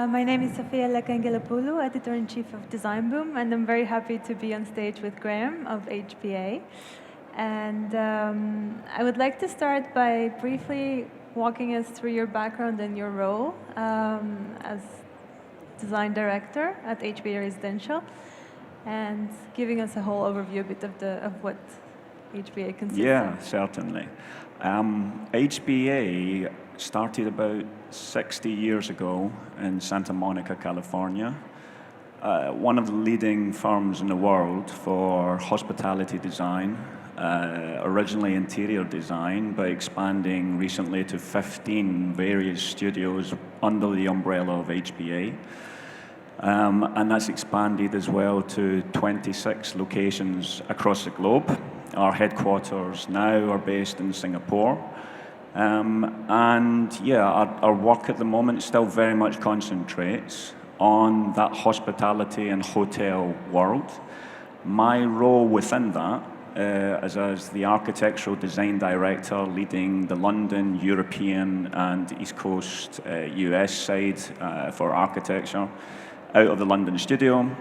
My name is Sofia Lekka, Angelopoulou, Editor-in-chief of designboom, and I'm very happy to be on stage with Graeme of HBA. And I would like to start by briefly walking us through your background and your role as design director at HBA Residential, and giving us a whole overview a bit of what HBA consists of. Yeah, certainly. HBA started about 60 years ago in Santa Monica, California. One of the leading firms in the world for hospitality design, originally interior design, but expanding recently to 15 various studios under the umbrella of HBA. And that's expanded as well to 26 locations across the globe. Our headquarters now are based in Singapore. And yeah, our work at the moment still very much concentrates on that hospitality and hotel world. My role within that is as the architectural design director leading the London, European and East Coast US side for architecture. Out of the London studio,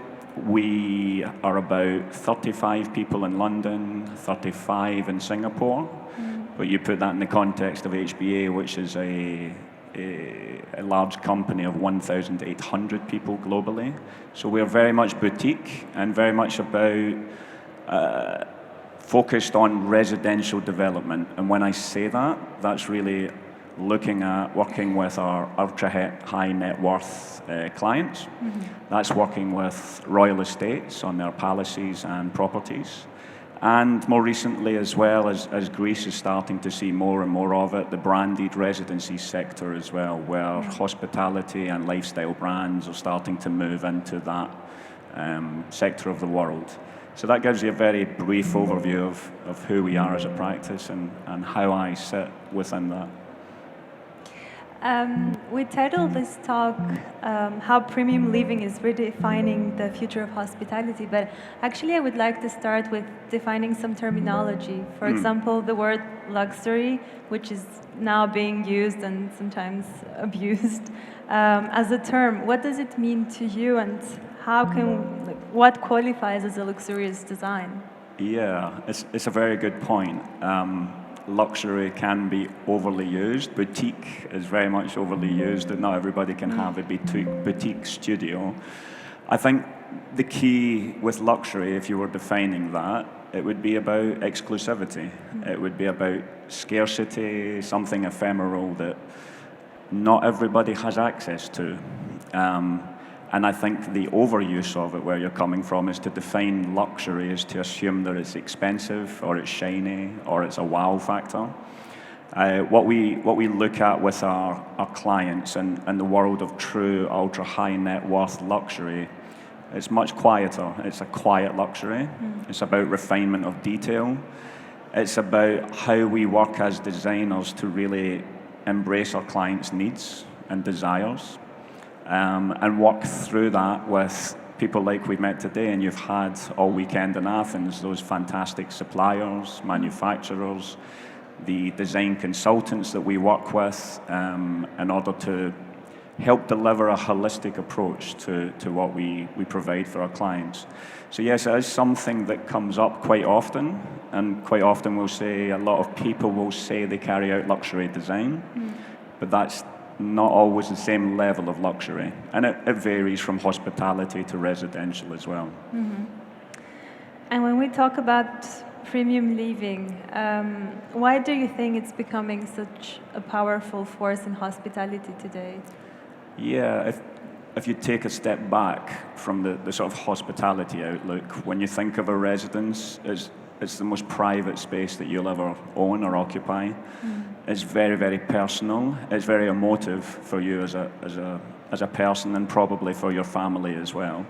we are about 35 people in London, 35 in Singapore. But you put that in the context of HBA, which is a large company of 1,800 people globally. So we're very much boutique and very much about focused on residential development. And when I say that, that's really looking at working with our ultra-high net worth clients. That's working with royal estates on their palaces and properties. And more recently as well, as Greece is starting to see more and more of it, the branded residency sector as well, where hospitality and lifestyle brands are starting to move into that sector of the world. So that gives you a very brief overview of who we are as a practice and how I sit within that. We titled this talk, How Premium Living is Redefining the Future of Hospitality, but actually I would like to start with defining some terminology. For example, the word luxury, which is now being used and sometimes abused as a term. What does it mean to you, and what qualifies as a luxurious design? Yeah, it's a very good point. Luxury can be overly used. Boutique is very much overly used, and not everybody can have a boutique studio. I think the key with luxury, if you were defining that, it would be about exclusivity. It would be about scarcity, something ephemeral that not everybody has access to. And I think the overuse of it, where you're coming from, is to define luxury is to assume that it's expensive, or it's shiny, or it's a wow factor. What we look at with our clients and the world of true ultra high net worth luxury, it's much quieter. It's a quiet luxury. It's about refinement of detail. It's about how we work as designers to really embrace our clients' needs and desires. And work through that with people like we met today, and you've had all weekend in Athens, those fantastic suppliers, manufacturers, the design consultants that we work with in order to help deliver a holistic approach to what we provide for our clients. So yes, it is something that comes up quite often, and quite often we'll say, a lot of people will say they carry out luxury design, but that's not always the same level of luxury. And it varies from hospitality to residential as well. And when we talk about premium living, why do you think it's becoming such a powerful force in hospitality today? Yeah, if you take a step back from the sort of hospitality outlook, when you think of a residence, it's the most private space that you'll ever own or occupy. It's very, very personal. It's very emotive for you as a person, and probably for your family as well.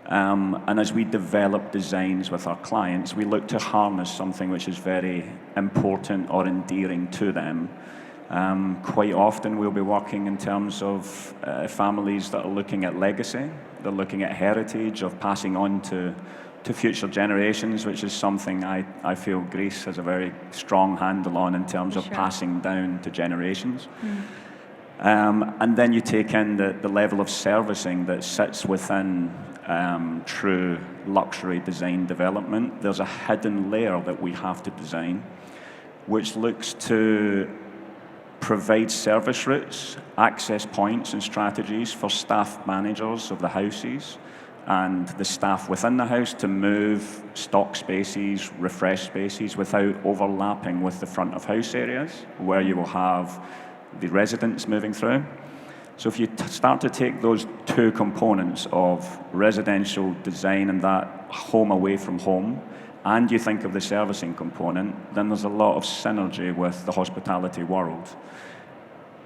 And as we develop designs with our clients, we look to harness something which is very important or endearing to them. Quite often we'll be working in terms of families that are looking at legacy. They're looking at heritage of passing on to future generations, which is something I feel Greece has a very strong handle on in terms of passing down to generations. And then you take in the level of servicing that sits within true luxury design development. There's a hidden layer that we have to design, which looks to provide service routes, access points and strategies for staff managers of the houses and the staff within the house to move stock spaces, refresh spaces without overlapping with the front of house areas where you will have the residents moving through. So if you start to take those two components of residential design and that home away from home, and you think of the servicing component, then there's a lot of synergy with the hospitality world.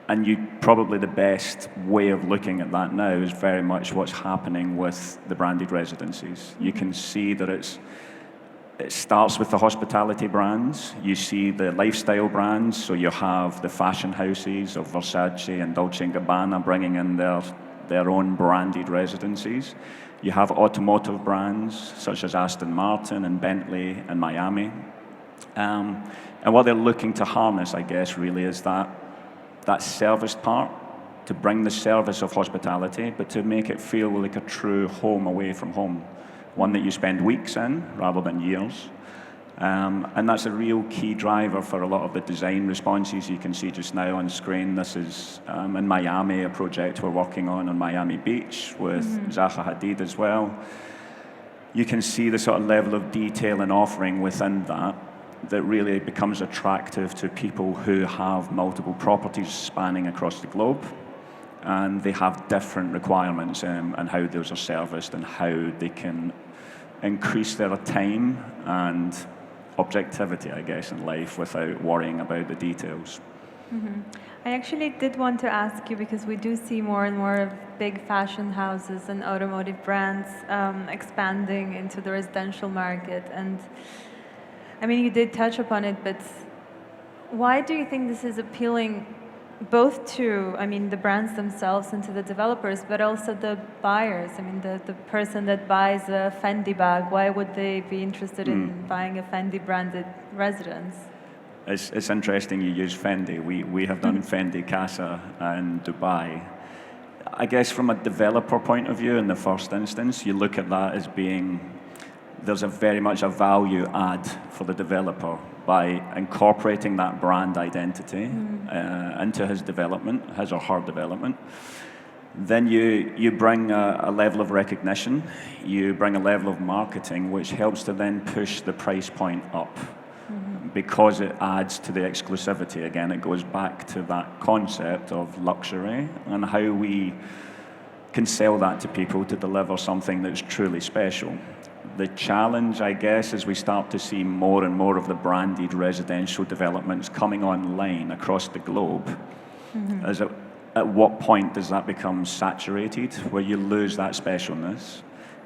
And probably the best way of looking at that now is very much what's happening with the branded residencies. You can see that it starts with the hospitality brands. You see the lifestyle brands, so you have the fashion houses of Versace and 𝗬𝗏𝗿𝗁 bringing in their own branded residencies. You have automotive brands such as Aston Martin and Bentley and Miami. And what they're looking to harness, I guess, really is that service part, to bring the service of hospitality, but to make it feel like a true home away from home, one that you spend weeks in rather than years. And that's a real key driver for a lot of the design responses you can see just now on screen. This is in Miami, a project we're working on Miami Beach with Zaha Hadid as well. You can see the sort of level of detail and offering within that really becomes attractive to people who have multiple properties spanning across the globe. And they have different requirements and how those are serviced and how they can increase their time and objectivity, I guess, in life without worrying about the details. I actually did want to ask you, because we do see more and more of big fashion houses and automotive brands expanding into the residential market. And I mean, you did touch upon it, but why do you think this is appealing both to, I mean, the brands themselves and to the developers, but also the buyers? I mean, the person that buys a Fendi bag, why would they be interested in buying a Fendi branded residence? It's interesting you use Fendi. We have done Fendi Casa in Dubai. I guess from a developer point of view, in the first instance, you look at that as being, there's very much a value add for the developer by incorporating that brand identity into his development, his or her development. Then you bring a level of recognition, you bring a level of marketing, which helps to then push the price point up. Because it adds to the exclusivity. Again, it goes back to that concept of luxury and how we can sell that to people to deliver something that's truly special. The challenge, I guess, is we start to see more and more of the branded residential developments coming online across the globe. As at what point does that become saturated, where you lose that specialness?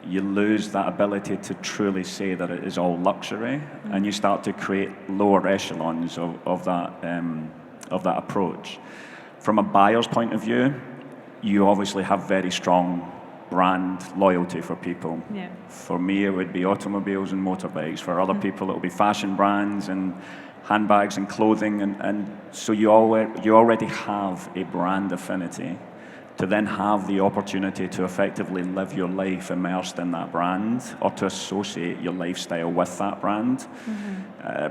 You lose that ability to truly say that it is all luxury, and you start to create lower echelons of that approach. From a buyer's point of view, you obviously have very strong brand loyalty for people. Yeah. For me, it would be automobiles and motorbikes. For other people, it will be fashion brands and handbags and clothing, and so you already have a brand affinity. To then have the opportunity to effectively live your life immersed in that brand, or to associate your lifestyle with that brand,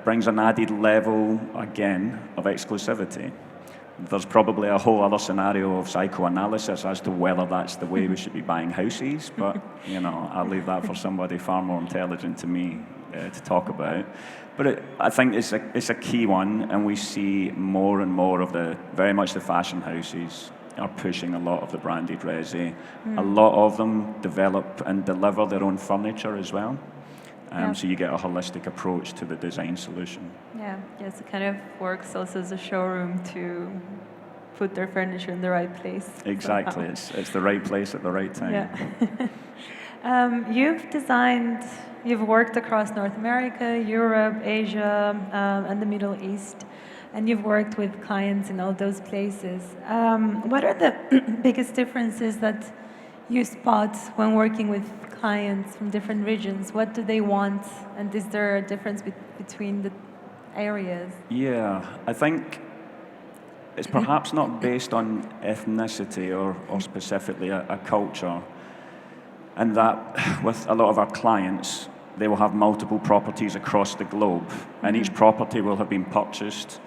brings an added level, again, of exclusivity. There's probably a whole other scenario of psychoanalysis as to whether that's the way we should be buying houses, but I'll leave that for somebody far more intelligent to me to talk about. But I think it's a key one, and we see more and more of very much the fashion houses are pushing a lot of the branded resi. A lot of them develop and deliver their own furniture as well. So you get a holistic approach to the design solution. Yeah, yes, it kind of works also as a showroom to put their furniture in the right place. Exactly, it's the right place at the right time. Yeah. You've worked across North America, Europe, Asia, and the Middle East. And you've worked with clients in all those places. What are the biggest differences that you spot when working with clients from different regions? What do they want? And is there a difference between the areas? Yeah, I think it's perhaps not based on ethnicity or specifically a culture. And that with a lot of our clients, they will have multiple properties across the globe. And each property will have been purchased.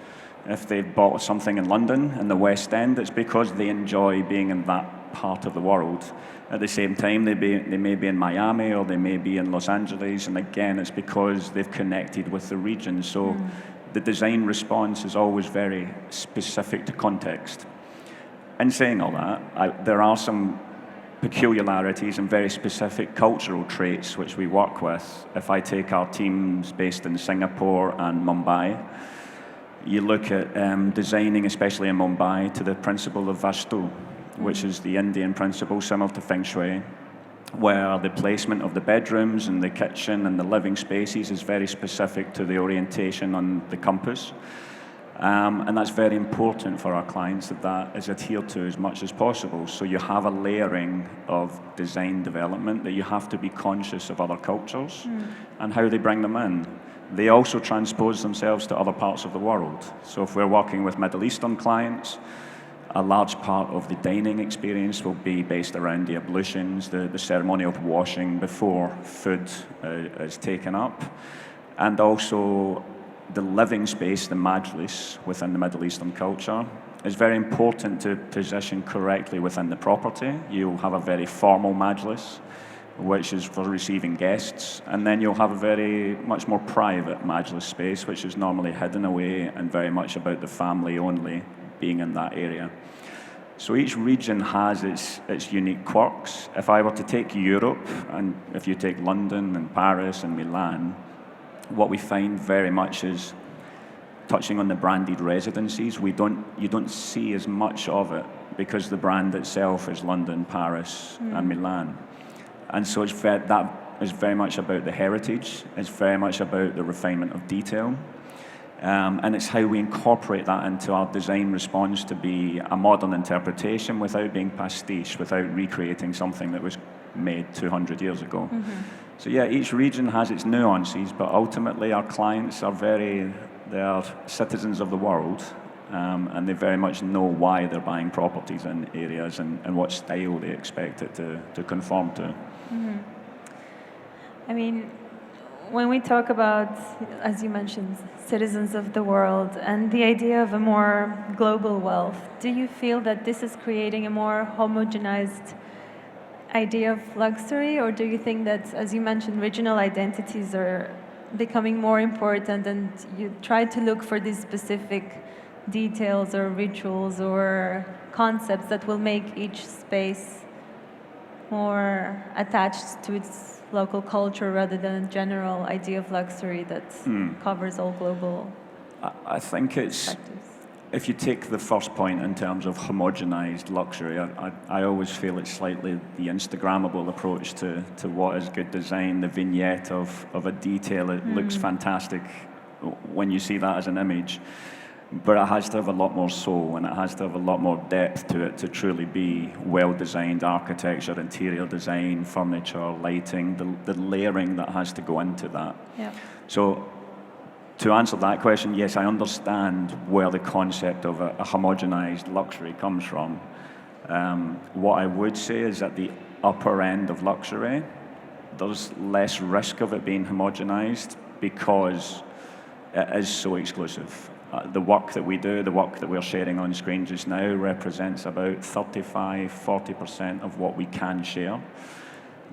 If they've bought something in London, in the West End, it's because they enjoy being in that part of the world. At the same time, they may be in Miami or they may be in Los Angeles, and again, it's because they've connected with the region. So the design response is always very specific to context. In saying all that, there are some peculiarities and very specific cultural traits which we work with. If I take our teams based in Singapore and Mumbai, you look at designing, especially in Mumbai, to the principle of Vastu, which is the Indian principle similar to Feng Shui, where the placement of the bedrooms and the kitchen and the living spaces is very specific to the orientation on the compass. And that's very important for our clients that is adhered to as much as possible. So you have a layering of design development that you have to be conscious of other cultures and how they bring them in. They also transpose themselves to other parts of the world. So if we're working with Middle Eastern clients, a large part of the dining experience will be based around the ablutions, the ceremony of washing before food is taken up, and also the living space, the majlis, within the Middle Eastern culture is very important to position correctly within the property. You'll have a very formal majlis, which is for receiving guests, and then you'll have a very much more private majlis space, which is normally hidden away and very much about the family only being in that area. So each region has its unique quirks. If I were to take Europe, and if you take London and Paris and Milan, what we find very much is touching on the branded residencies. You don't see as much of it because the brand itself is London, Paris, and Milan. And so that is very much about the heritage. It's very much about the refinement of detail. And it's how we incorporate that into our design response to be a modern interpretation without being pastiche, without recreating something that was made 200 years ago. So yeah, each region has its nuances, but ultimately our clients are they are citizens of the world, and they very much know why they're buying properties in areas and what style they expect it to conform to. I mean, when we talk about, as you mentioned, citizens of the world and the idea of a more global wealth, do you feel that this is creating a more homogenized idea of luxury, or do you think that, as you mentioned, regional identities are becoming more important and you try to look for these specific details or rituals or concepts that will make each space more attached to its local culture rather than a general idea of luxury that covers all global I think it's, if you take the first point in terms of homogenized luxury, I always feel it's slightly the Instagrammable approach to what is good design, the vignette of a detail. It looks fantastic when you see that as an image, but it has to have a lot more soul and it has to have a lot more depth to it to truly be well-designed architecture, interior design, furniture, lighting, the layering that has to go into that. Yeah. So to answer that question, yes, I understand where the concept of a homogenized luxury comes from. What I would say is at the upper end of luxury, there's less risk of it being homogenized because it is so exclusive. The work that we do, the work that we're sharing on screen just now represents about 35–40% of what we can share.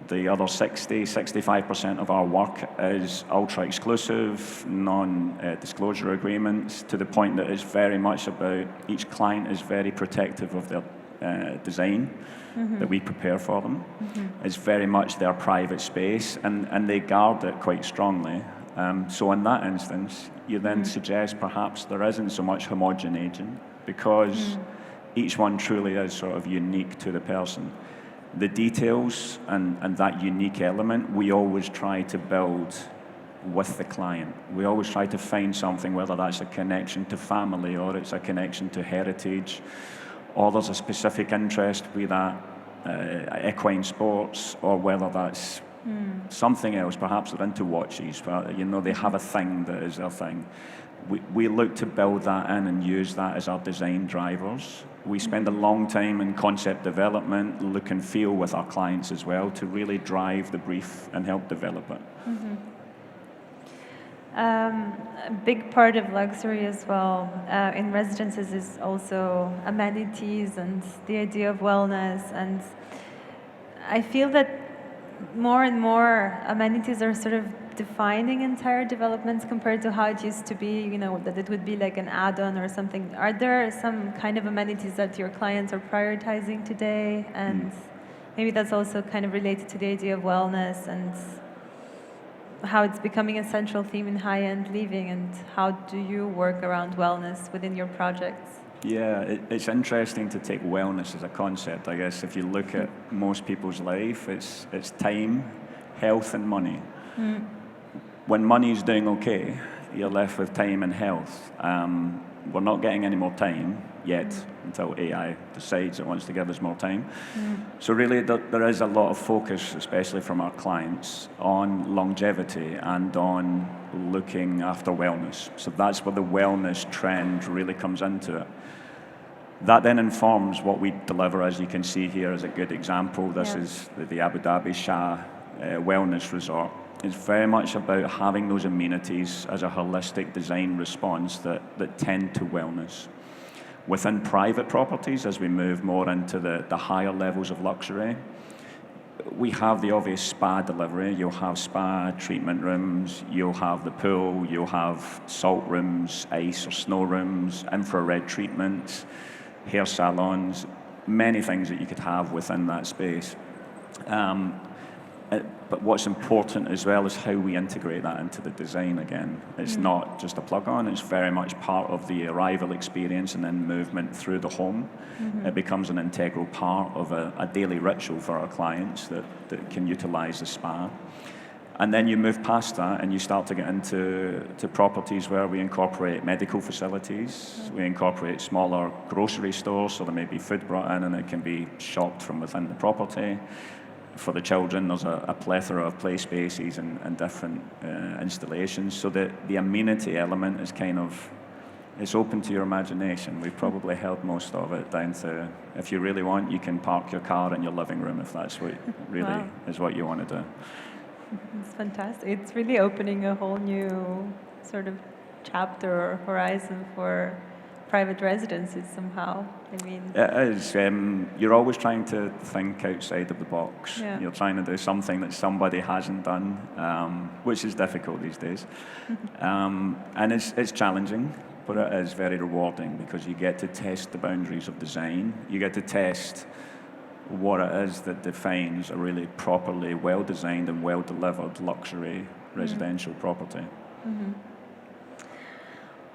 The other 65% of our work is ultra-exclusive, non-disclosure agreements, to the point that it's very much about each client is very protective of their design that we prepare for them. It's very much their private space, and they guard it quite strongly. So in that instance, you then suggest perhaps there isn't so much homogeneity because each one truly is sort of unique to the person. The details and that unique element, we always try to build with the client. We always try to find something, whether that's a connection to family or it's a connection to heritage, or there's a specific interest, be that equine sports, or whether that's something else. Perhaps they're into watches, but they have a thing that is their thing. we look to build that in and use that as our design drivers. We spend a long time in concept development, look and feel with our clients as well to really drive the brief and help develop it. A big part of luxury as well in residences is also amenities and the idea of wellness. And I feel that more and more amenities are sort of defining entire developments compared to how it used to be, you know, that it would be like an add-on or something. Are there some kind of amenities that your clients are prioritizing today? And maybe that's also kind of related to the idea of wellness and how it's becoming a central theme in high-end living, and how do you work around wellness within your projects? Yeah, it's interesting to take wellness as a concept. I guess if you look at most people's life, it's time, health, and money. When money's doing okay, you're left with time and health. We're not getting any more time yet until AI decides it wants to give us more time. So really, there is a lot of focus, especially from our clients, on longevity and on looking after wellness. So that's where the wellness trend really comes into it. That then informs what we deliver, as you can see here as a good example. This is the Abu Dhabi Shah Wellness Resort. It's very much about having those amenities as a holistic design response that tend to wellness. Within private properties, as we move more into the higher levels of luxury, we have the obvious spa delivery. You'll have spa treatment rooms, you'll have the pool, you'll have salt rooms, ice or snow rooms, infrared treatments, hair salons, many things that you could have within that space. But what's important as well is how we integrate that into the design again. It's not just a plug-on, it's very much part of the arrival experience and then movement through the home. It becomes an integral part of a daily ritual for our clients that can utilize the spa. And then you move past that and you start to get into properties where we incorporate medical facilities, we incorporate smaller grocery stores, so there may be food brought in and it can be shopped from within the property. For the children, there's a plethora of play spaces and different installations. So the amenity element is kind of, it's open to your imagination. We've probably held most of it down to, if you really want, you can park your car in your living room if that's what really is what you want to do. It's fantastic. It's really opening a whole new sort of chapter or horizon for private residences somehow. I mean, it is. You're always trying to think outside of the box. You're trying to do something that somebody hasn't done, which is difficult these days. And it's challenging, but it is very rewarding because you get to test the boundaries of design. You get to test what it is that defines a really properly well-designed and well-delivered luxury residential property.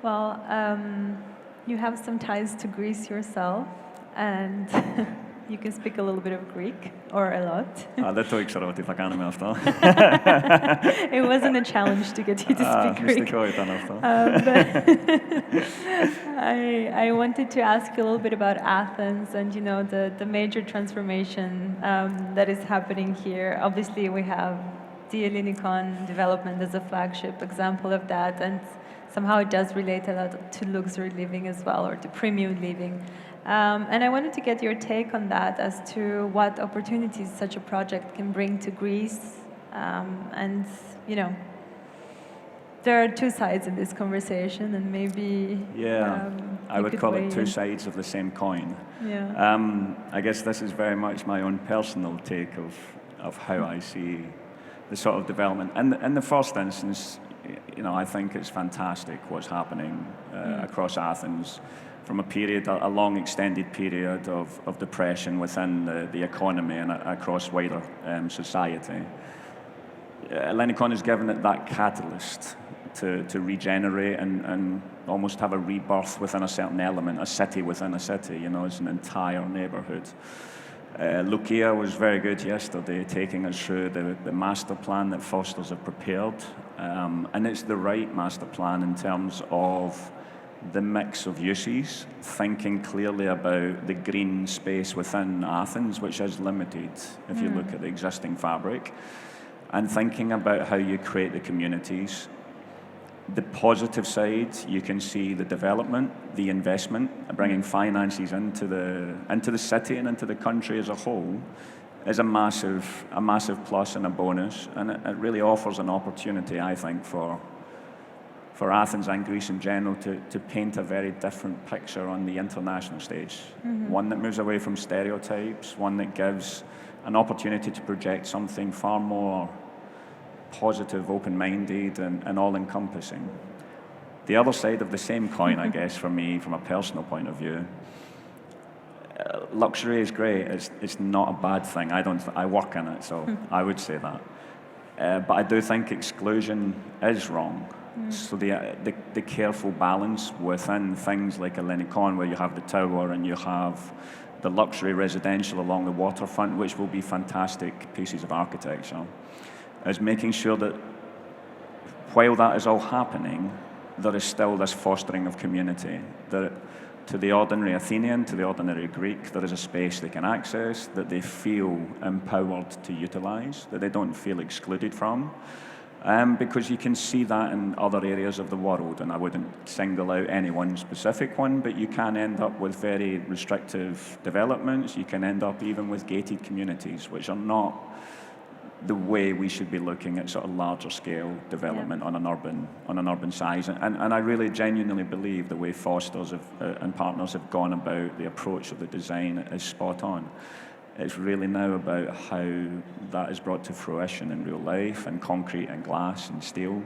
Well, you have some ties to Greece yourself, and you can speak a little bit of Greek, or a lot. It wasn't a challenge to get you to speak Greek. I wanted to ask you a little bit about Athens and, you know, the major transformation that is happening here. Obviously, we have the Ellinikon development as a flagship example of that, and somehow it does relate a lot to luxury living as well, or to premium living. And I wanted to get your take on that as to what opportunities such a project can bring to Greece. And, you know, there are two sides in this conversation, and maybe I would call it two sides of the same coin. I guess this is very much my own personal take of how I see the sort of development. And in the first instance, you know, I think it's fantastic what's happening across Athens from a long extended period of depression within the economy and across wider society. Ellinikon has given it that catalyst to regenerate and almost have a rebirth within a certain element, a city within a city, you know, it's an entire neighborhood. Lucia was very good yesterday, taking us through the master plan that Fosters have prepared. And it's the right master plan in terms of the mix of uses, thinking clearly about the green space within Athens, which is limited if you look at the existing fabric, and thinking about how you create the communities. the positive side, you can see the development, the investment, bringing finances into the city and into the country as a whole is a massive plus and a bonus, and it really offers an opportunity, I think, for Athens and Greece in general to paint a very different picture on the international stage. One that moves away from stereotypes, one that gives an opportunity to project something far more positive, open-minded, and all-encompassing. The other side of the same coin, I guess, for me, from a personal point of view, luxury is great. It's not a bad thing. I work in it, so I would say that. But I do think exclusion is wrong. So the careful balance within things like a 𝗦𝗲𝗿, where you have the tower and you have the luxury residential along the waterfront, which will be fantastic pieces of architecture, is making sure that while that is all happening, there is still this fostering of community, that to the ordinary Athenian, to the ordinary Greek, there is a space they can access, that they feel empowered to utilize, that they don't feel excluded from. Because you can see that in other areas of the world, and I wouldn't single out any one specific one, but you can end up with very restrictive developments. You can end up even with gated communities, which are not the way we should be looking at sort of larger scale development on an urban size. And I really genuinely believe the way Fosters and partners have gone about the approach of the design is spot on. It's really now about how that is brought to fruition in real life, and concrete and glass and steel.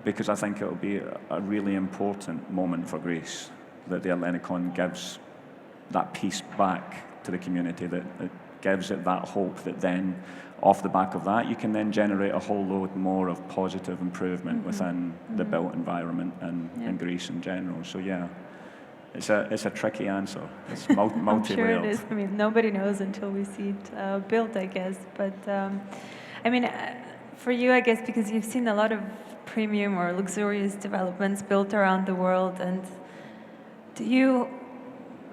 Because I think it will be a really important moment for Greece, that the 𝗦𝗍𝗿 gives that piece back to the community, that it gives it that hope that then, off the back of that, you can then generate a whole load more of positive improvement within the built environment and Greece in general. So yeah, it's a tricky answer. It's multi-layered. I'm sure it is. I mean, nobody knows until we see it built, I guess. But I mean, for you, I guess, because you've seen a lot of premium or luxurious developments built around the world, and do you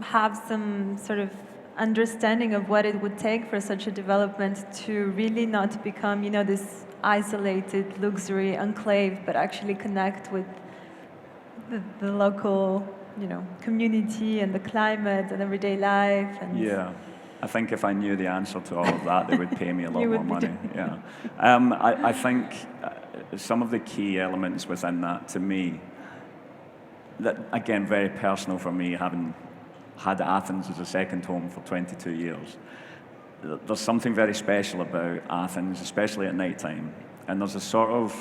have some sort of understanding of what it would take for such a development to really not become, this isolated luxury enclave, but actually connect with the local, community and the climate and everyday life? And yeah, I think if I knew the answer to all of that, they would pay me a lot more money. Yeah, I think some of the key elements within that, to me, that again, very personal for me, having had Athens as a second home for 22 years. There's something very special about Athens, especially at night time. And there's a sort of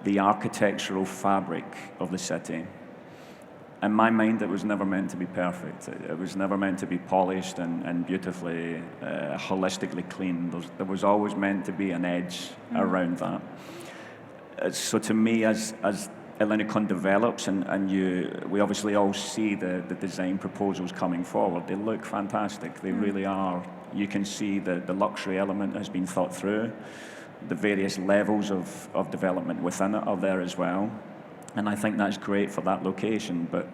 the architectural fabric of the city. In my mind, it was never meant to be perfect. It was never meant to be polished and beautifully, holistically clean. There was always meant to be an edge around that. So to me, as 𝗦𝗍𝗿 develops, and we obviously all see the design proposals coming forward, they look fantastic. They really are. You can see the luxury element has been thought through. The various levels of development within it are there as well. And I think that's great for that location, but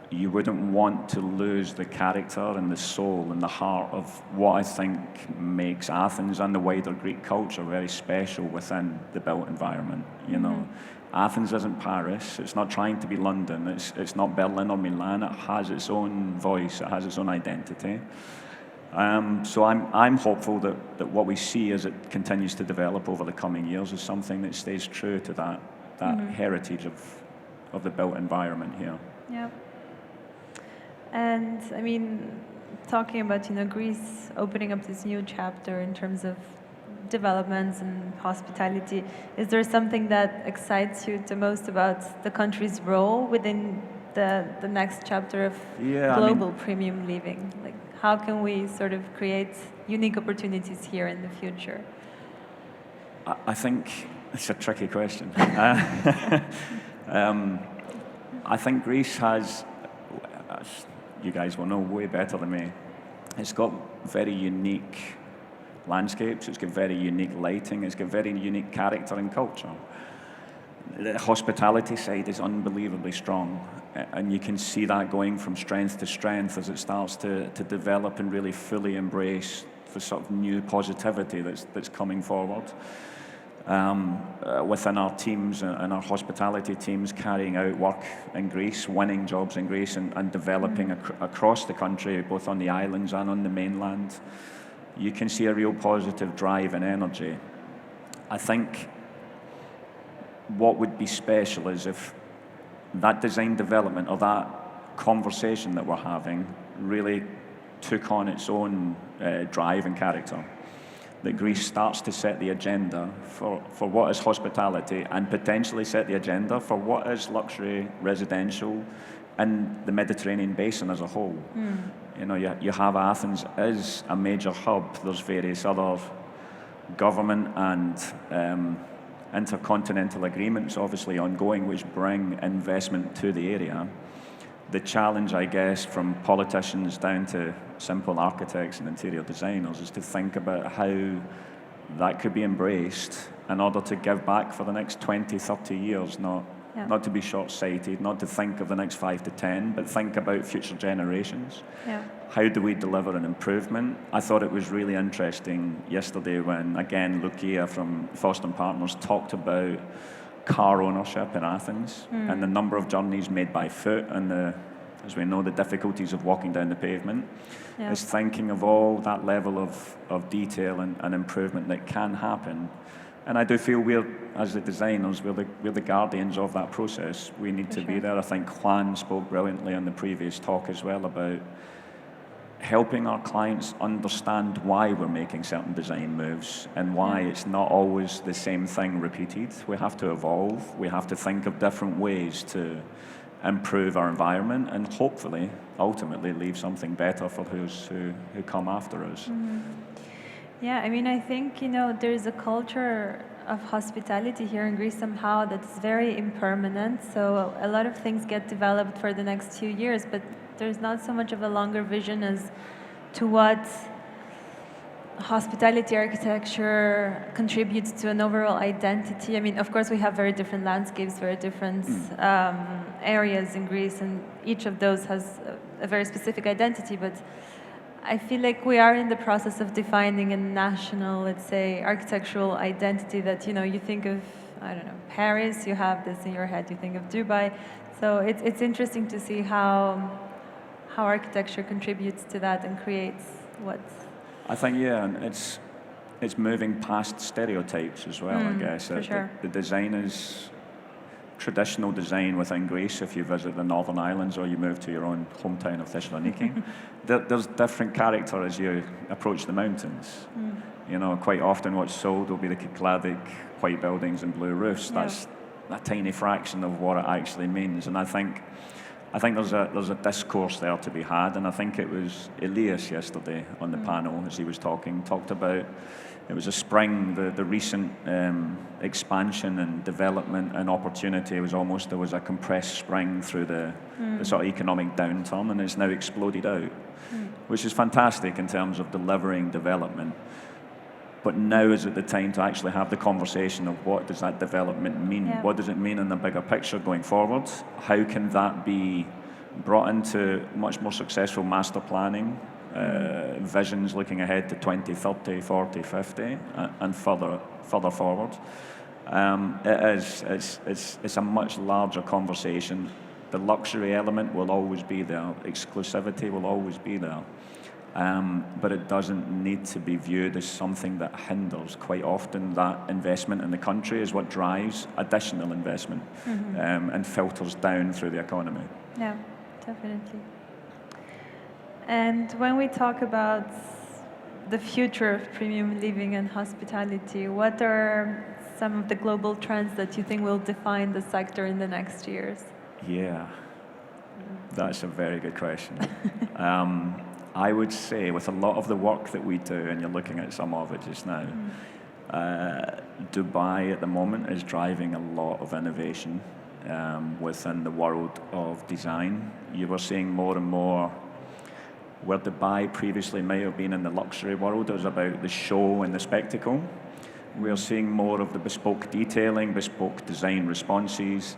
you wouldn't want to lose the character and the soul and the heart of what I think makes Athens and the wider Greek culture very special within the built environment, Athens isn't Paris. It's not trying to be London. It's not Berlin or Milan. It has its own voice. It has its own identity. So I'm hopeful that what we see as it continues to develop over the coming years is something that stays true to that heritage of the built environment here. Yeah. And I mean, talking about Greece opening up this new chapter in terms of developments and hospitality, is there something that excites you the most about the country's role within the next chapter of global premium living? Like, how can we sort of create unique opportunities here in the future? I think it's a tricky question. I think Greece has, as you guys will know way better than me, it's got very unique landscapes, it's got very unique lighting, it's got very unique character and culture. The hospitality side is unbelievably strong, and you can see that going from strength to strength as it starts to develop and really fully embrace the sort of new positivity that's coming forward. within our teams and our hospitality teams carrying out work in Greece, winning jobs in Greece and developing across the country, both on the islands and on the mainland. You can see a real positive drive and energy. I think what would be special is if that design development or that conversation that we're having really took on its own drive and character. That Greece starts to set the agenda for what is hospitality and potentially set the agenda for what is luxury residential in the Mediterranean basin as a whole. You know, you have Athens as a major hub. There's various other government and intercontinental agreements obviously ongoing which bring investment to the area. The challenge, I guess, from politicians down to simple architects and interior designers is to think about how that could be embraced in order to give back for the next 20, 30 years, not to be short-sighted, not to think of the next 5 to 10, but think about future generations. Yeah. How do we deliver an improvement? I thought it was really interesting yesterday when, again, Lekka from Foston Partners talked about car ownership in Athens and the number of journeys made by foot and as we know, the difficulties of walking down the pavement. Yeah. Is thinking of all that level of detail and improvement that can happen. And I do feel as the designers, we're the guardians of that process. We need to be there. I think Juan spoke brilliantly on the previous talk as well about helping our clients understand why we're making certain design moves and why it's not always the same thing repeated. We have to evolve. We have to think of different ways to improve our environment and hopefully, ultimately, leave something better for those who come after us. Yeah, I mean, I think, you know, there's a culture of hospitality here in Greece somehow that's very impermanent. So a lot of things get developed for the next few years, but there's not so much of a longer vision as to what hospitality architecture contributes to an overall identity. I mean, of course, we have very different landscapes, very different areas in Greece, and each of those has a very specific identity, but I feel like we are in the process of defining a national, let's say, architectural identity that, you know, you think of, I don't know, Paris, you have this in your head, you think of Dubai. So it's interesting to see how architecture contributes to that and creates what. I think, and it's moving past stereotypes as well, I guess. For sure. The design is traditional design within Greece. If you visit the Northern Islands or you move to your own hometown of Thessaloniki, there's different character as you approach the mountains. You know, quite often what's sold will be the 𝗬𝗲𝗿 white buildings and blue roofs. That's a tiny fraction of what it actually means. And I think there's a discourse there to be had, and I think it was Elias yesterday on the panel as he was talked about. It was a spring, the recent expansion and development and opportunity was almost, there was a compressed spring through the sort of economic downturn, and it's now exploded out, which is fantastic in terms of delivering development. But now is it the time to actually have the conversation of what does that development mean? What does it mean in the bigger picture going forward? How can that be brought into much more successful master planning, visions looking ahead to 2030, 40, 50, and further forward? It's a much larger conversation. The luxury element will always be there. Exclusivity will always be there. But it doesn't need to be viewed as something that hinders. Quite often that investment in the country is what drives additional investment and filters down through the economy. Yeah, definitely. And when we talk about the future of premium living and hospitality, what are some of the global trends that you think will define the sector in the next years? Yeah, that's a very good question. I would say with a lot of the work that we do, and you're looking at some of it just now, Dubai at the moment is driving a lot of innovation within the world of design. You were seeing more and more where Dubai previously may have been in the luxury world. It was about the show and the spectacle. We're seeing more of the bespoke detailing, bespoke design responses.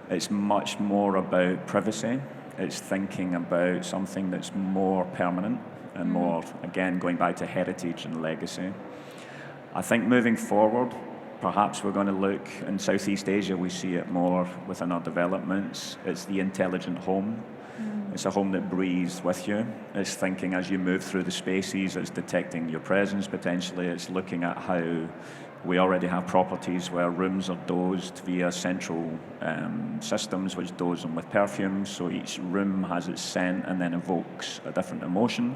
It's much more about privacy. It's thinking about something that's more permanent and more, again, going back to heritage and legacy. I think moving forward, perhaps we're going to look, in Southeast Asia we see it more within our developments, it's the intelligent home. It's a home that breathes with you. It's thinking as you move through the spaces, it's detecting your presence potentially, it's looking at how we already have properties where rooms are dosed via central systems which dose them with perfumes, so each room has its scent and then evokes a different emotion.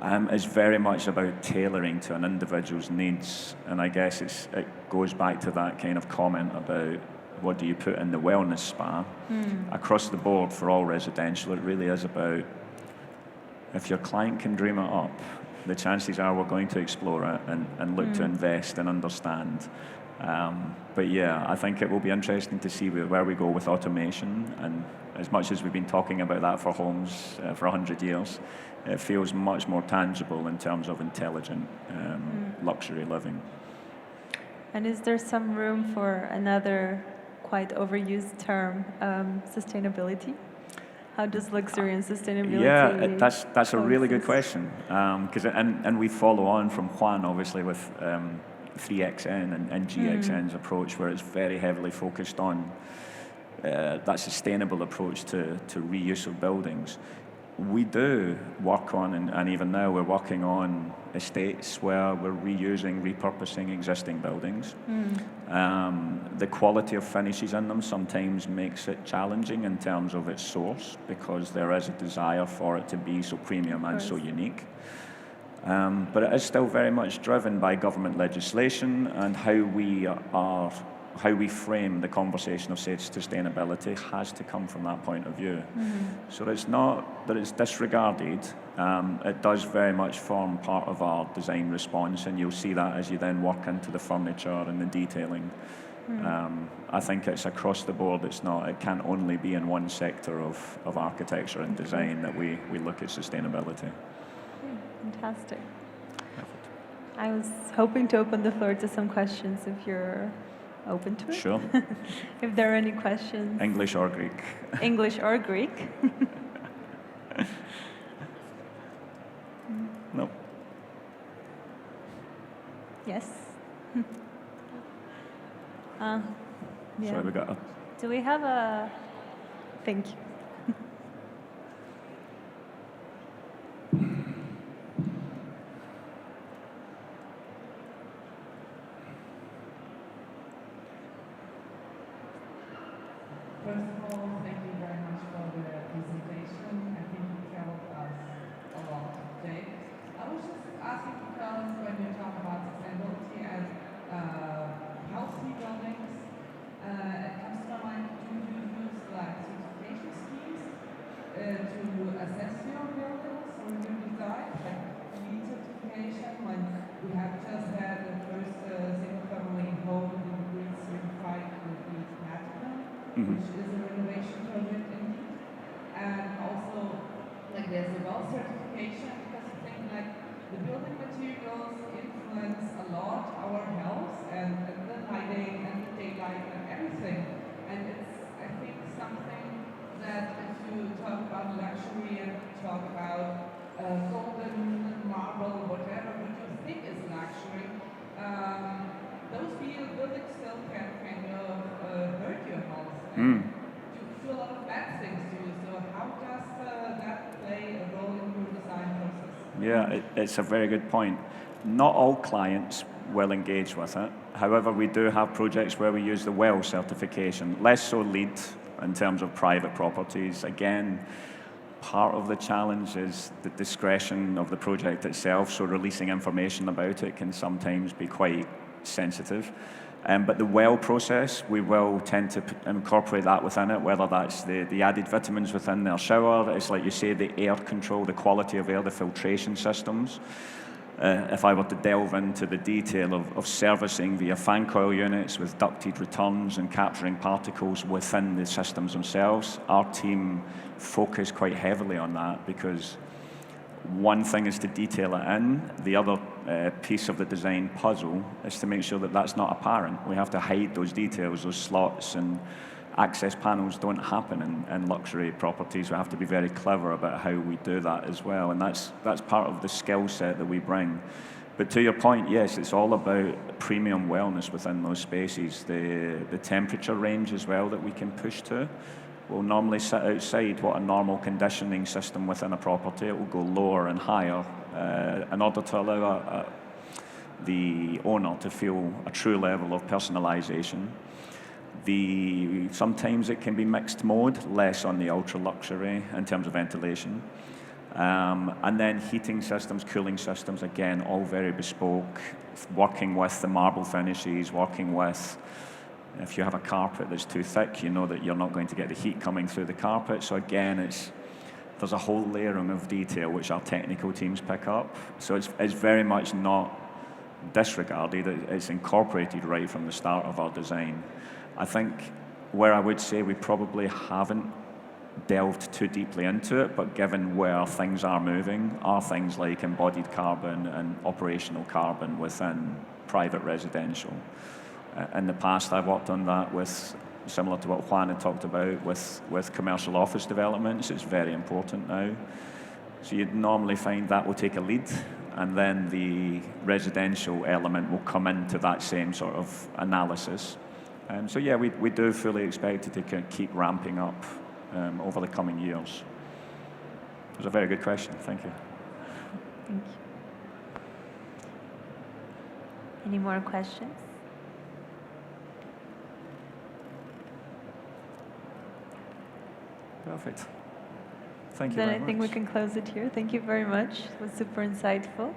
It's very much about tailoring to an individual's needs, and I guess it goes back to that kind of comment about what do you put in the wellness spa. Across the board for all residential, it really is about, if your client can dream it up, the chances are we're going to explore it and look to invest and understand. But yeah, I think it will be interesting to see where we go with automation, and as much as we've been talking about that for homes for 100 years, it feels much more tangible in terms of intelligent luxury living. And is there some room for another quite overused term, sustainability? How does luxury and sustainability? Yeah, that's a really good question. And we follow on from Juan, obviously, with 3XN and GXN's approach, where it's very heavily focused on that sustainable approach to reuse of buildings. We do work on, and even now we're working on estates where we're reusing, repurposing existing buildings. The quality of finishes in them sometimes makes it challenging in terms of its source, because there is a desire for it to be so premium and so unique. But it is still very much driven by government legislation, and how we frame the conversation of sustainability has to come from that point of view. So it's not that it's disregarded, it does very much form part of our design response, and you'll see that as you then work into the furniture and the detailing. I think it's across the board, it can't only be in one sector of architecture and design that we look at sustainability. Fantastic. I was hoping to open the floor to some questions if you're open to it. Sure. If there are any questions. English or Greek? English or Greek? No. Yes. Yeah. So we got Do we have a... Thank you. First of all, thank you very much for the presentation. I think it helped us a lot today. I was just asking because when you talk about sustainability and healthy buildings, it comes to mind, do you use like certification schemes to assess your buildings or your design, like LEED certification, when we have just had the first single-family home in Greece certified with LEED Platinum, which is a renovation project indeed. And also, like there's a well certification, because I think like the building materials influence a lot our health and the lighting and the daylight and everything. And it's, I think, something that if you talk about luxury and talk about golden marble, whatever you think is luxury, those buildings still can kind of hurt your health. Do a lot of bad things to you. So how does that play a role in your design process? Yeah, it's a very good point. Not all clients will engage with it. However, we do have projects where we use the WELL certification, less so LEED in terms of private properties. Again, part of the challenge is the discretion of the project itself, so releasing information about it can sometimes be quite sensitive. But the WELL process, we will tend to incorporate that within it, whether that's the added vitamins within their shower, it's like you say, the air control, the quality of air, the filtration systems. If I were to delve into the detail of servicing via fan coil units with ducted returns and capturing particles within the systems themselves, our team focus quite heavily on that, because one thing is to detail it in, the other piece of the design puzzle is to make sure that that's not apparent. We have to hide those details, those slots and access panels don't happen in luxury properties. We have to be very clever about how we do that as well, and that's part of the skill set that we bring. But to your point, yes, it's all about premium wellness within those spaces. The temperature range as well that we can push to will normally sit outside what a normal conditioning system within a property. It will go lower and higher in order to allow the owner to feel a true level of personalisation. Sometimes it can be mixed mode, less on the ultra luxury in terms of ventilation. And then heating systems, cooling systems, again, all very bespoke, working with the marble finishes, working with, if you have a carpet that's too thick, you know that you're not going to get the heat coming through the carpet. So again, there's a whole layering of detail which our technical teams pick up. So it's very much not disregarded, it's incorporated right from the start of our design. I think where I would say we probably haven't delved too deeply into it, but given where things are moving, are things like embodied carbon and operational carbon within private residential. In the past, I've worked on that similar to what Juan had talked about, with commercial office developments. It's very important now. So you'd normally find that will take a lead, and then the residential element will come into that same sort of analysis. So yeah, we do fully expect it to keep ramping up over the coming years. It was a very good question. Thank you. Thank you. Any more questions? Perfect. Thank you Then very I think much. we can close it here. Thank you very much. It was super insightful.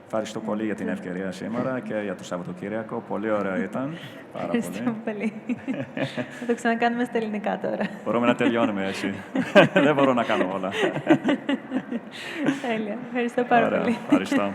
Ευχαριστώ πολύ για την ευκαιρία σήμερα και για το Σαββατοκύριακο. Πολύ ωραία ήταν. Πάρα Ευχαριστούμε πολύ. Θα το ξανακάνουμε στα ελληνικά τώρα. Μπορούμε να τελειώνουμε έτσι. Δεν μπορώ να κάνω όλα. Τέλεια. Ευχαριστώ πάρα πολύ. Ευχαριστώ.